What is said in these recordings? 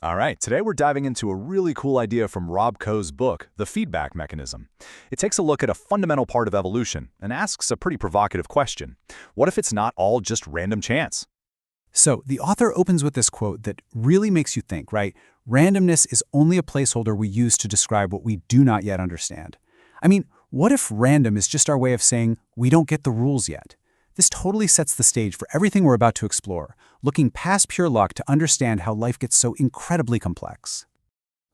All right, today we're diving into a really cool idea from Rob Coe's book, The Feedback Mechanism. It takes a look at a fundamental part of evolution and asks a pretty provocative question. What if it's not all just random chance? So the author opens with this quote that really makes you think, right? Randomness is only a placeholder we use to describe what we do not yet understand. I mean, what if random is just our way of saying we don't get the rules yet? This totally sets the stage for everything we're about to explore, looking past pure luck to understand how life gets so incredibly complex.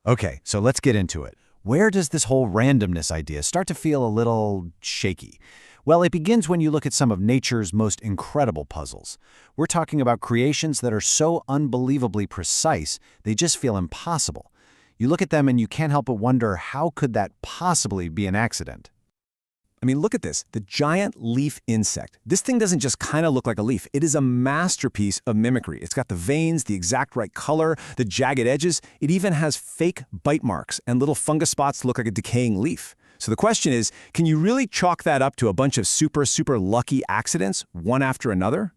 Okay, so let's get into it. Where does this whole randomness idea start to feel a little shaky? Well, it begins when you look at some of nature's most incredible puzzles. We're talking about creations that are so unbelievably precise, they just feel impossible. You look at them and you can't help but wonder, how could that possibly be an accident? I mean, look at this, the giant leaf insect. This thing doesn't just kind of look like a leaf. It is a masterpiece of mimicry. It's got the veins, the exact right color, the jagged edges. It even has fake bite marks and little fungus spots that look like a decaying leaf. So the question is, can you really chalk that up to a bunch of super lucky accidents, one after another?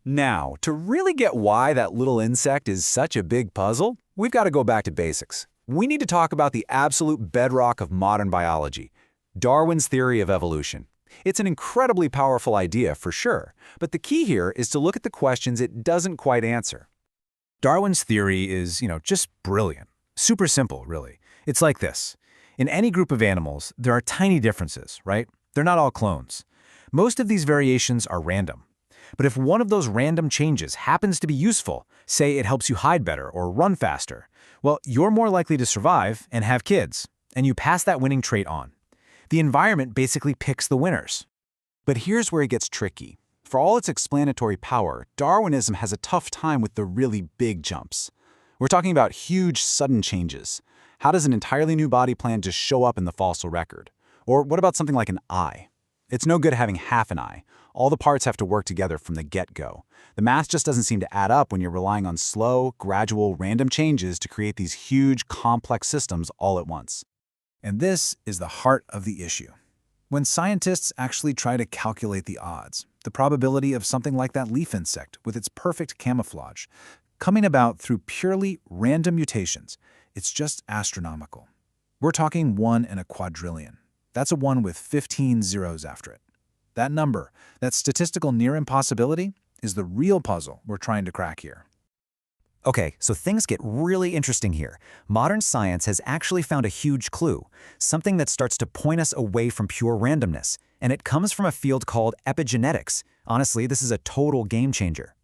Now, to really get why that little insect is such a big puzzle, we've got to go back to basics. We need to talk about the absolute bedrock of modern biology, Darwin's theory of evolution. It's an incredibly powerful idea for sure, but the key here is to look at the questions it doesn't quite answer. Darwin's theory is, just brilliant. Super simple, really. It's like this. In any group of animals, there are tiny differences, right? They're not all clones. Most of these variations are random. But if one of those random changes happens to be useful, say it helps you hide better or run faster, well, you're more likely to survive and have kids, and you pass that winning trait on. The environment basically picks the winners. But here's where it gets tricky. For all its explanatory power, Darwinism has a tough time with the really big jumps. We're talking about huge, sudden changes. How does an entirely new body plan just show up in the fossil record? Or what about something like an eye? It's no good having half an eye. All the parts have to work together from the get-go. The math just doesn't seem to add up when you're relying on slow, gradual, random changes to create these huge, complex systems all at once. And this is the heart of the issue. When scientists actually try to calculate the odds, the probability of something like that leaf insect with its perfect camouflage coming about through purely random mutations, it's just astronomical. We're talking 1 in a quadrillion. That's a 1 with 15 zeros after it. That number, that statistical near impossibility, is the real puzzle we're trying to crack here. Okay, so things get really interesting here. Modern science has actually found a huge clue, something that starts to point us away from pure randomness, and it comes from a field called epigenetics. Honestly, this is a total game changer.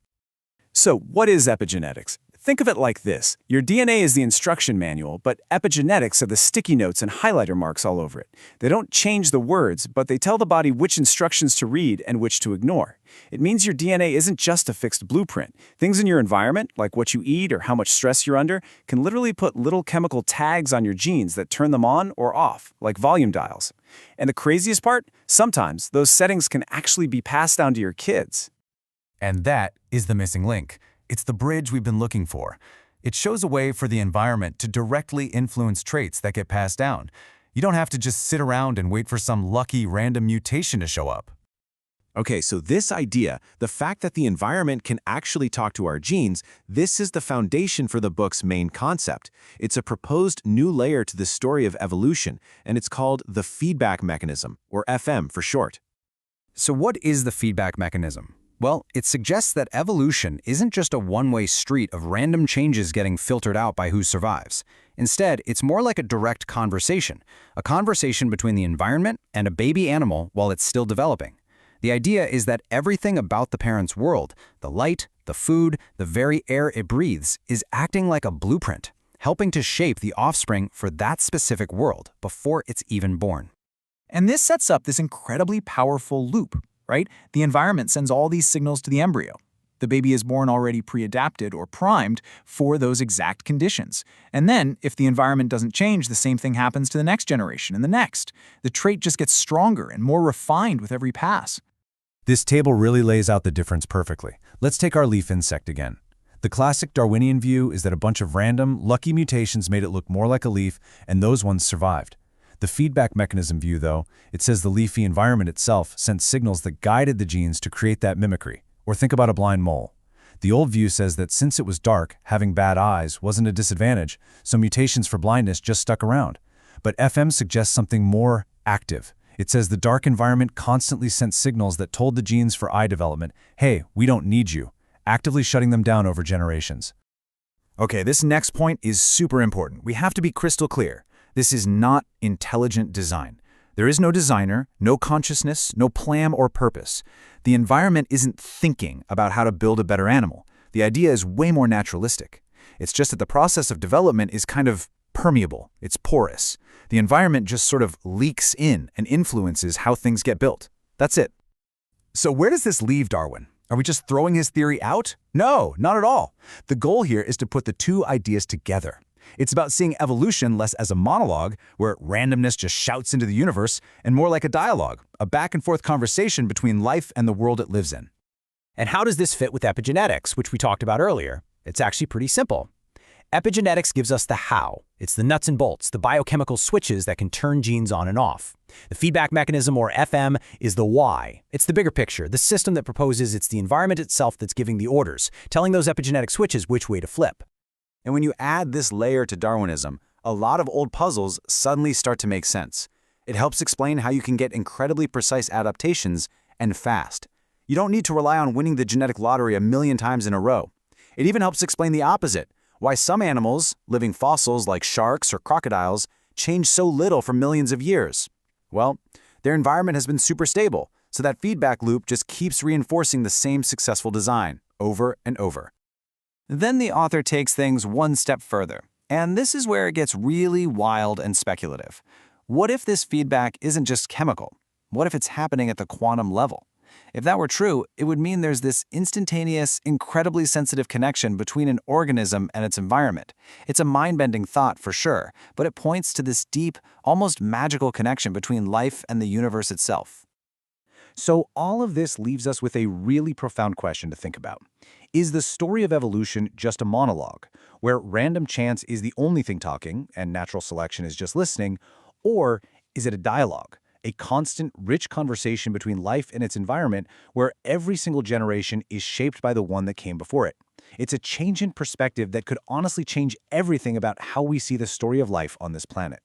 So what is epigenetics? Think of it like this. Your DNA is the instruction manual, but epigenetics are the sticky notes and highlighter marks all over it. They don't change the words, but they tell the body which instructions to read and which to ignore. It means your DNA isn't just a fixed blueprint. Things in your environment, like what you eat or how much stress you're under, can literally put little chemical tags on your genes that turn them on or off, like volume dials. And the craziest part? Sometimes those settings can actually be passed down to your kids. And that is the missing link. It's the bridge we've been looking for. It shows a way for the environment to directly influence traits that get passed down. You don't have to just sit around and wait for some lucky random mutation to show up. Okay, so this idea, the fact that the environment can actually talk to our genes, this is the foundation for the book's main concept. It's a proposed new layer to the story of evolution, and it's called the feedback mechanism, or FM for short. So what is the feedback mechanism? Well, it suggests that evolution isn't just a one-way street of random changes getting filtered out by who survives. Instead, it's more like a direct conversation, a conversation between the environment and a baby animal while it's still developing. The idea is that everything about the parent's world, the light, the food, the very air it breathes, is acting like a blueprint, helping to shape the offspring for that specific world before it's even born. And this sets up this incredibly powerful loop, right? The environment sends all these signals to the embryo. The baby is born already pre-adapted or primed for those exact conditions. And then, if the environment doesn't change, the same thing happens to the next generation and the next. The trait just gets stronger and more refined with every pass. This table really lays out the difference perfectly. Let's take our leaf insect again. The classic Darwinian view is that a bunch of random, lucky mutations made it look more like a leaf, and those ones survived. The feedback mechanism view, though, it says the leafy environment itself sent signals that guided the genes to create that mimicry. Or think about a blind mole. The old view says that since it was dark, having bad eyes wasn't a disadvantage, so mutations for blindness just stuck around. But FM suggests something more active. It says the dark environment constantly sent signals that told the genes for eye development, hey, we don't need you, actively shutting them down over generations. Okay, this next point is super important. We have to be crystal clear. This is not intelligent design. There is no designer, no consciousness, no plan or purpose. The environment isn't thinking about how to build a better animal. The idea is way more naturalistic. It's just that the process of development is kind of permeable. It's porous. The environment just sort of leaks in and influences how things get built. That's it. So where does this leave Darwin? Are we just throwing his theory out? No, not at all. The goal here is to put the two ideas together. It's about seeing evolution less as a monologue, where randomness just shouts into the universe, and more like a dialogue, a back-and-forth conversation between life and the world it lives in. And how does this fit with epigenetics, which we talked about earlier? It's actually pretty simple. Epigenetics gives us the how. It's the nuts and bolts, the biochemical switches that can turn genes on and off. The feedback mechanism, or FM, is the why. It's the bigger picture, the system that proposes it's the environment itself that's giving the orders, telling those epigenetic switches which way to flip. And when you add this layer to Darwinism, a lot of old puzzles suddenly start to make sense. It helps explain how you can get incredibly precise adaptations and fast. You don't need to rely on winning the genetic lottery a million times in a row. It even helps explain the opposite, why some animals, living fossils like sharks or crocodiles, change so little for millions of years. Well, their environment has been super stable, so that feedback loop just keeps reinforcing the same successful design over and over. Then the author takes things one step further, and this is where it gets really wild and speculative. What if this feedback isn't just chemical? What if it's happening at the quantum level? If that were true, it would mean there's this instantaneous, incredibly sensitive connection between an organism and its environment. It's a mind-bending thought for sure, but it points to this deep, almost magical connection between life and the universe itself. So all of this leaves us with a really profound question to think about. Is the story of evolution just a monologue, where random chance is the only thing talking and natural selection is just listening, or is it a dialogue? A constant, rich conversation between life and its environment where every single generation is shaped by the one that came before it. It's a change in perspective that could honestly change everything about how we see the story of life on this planet.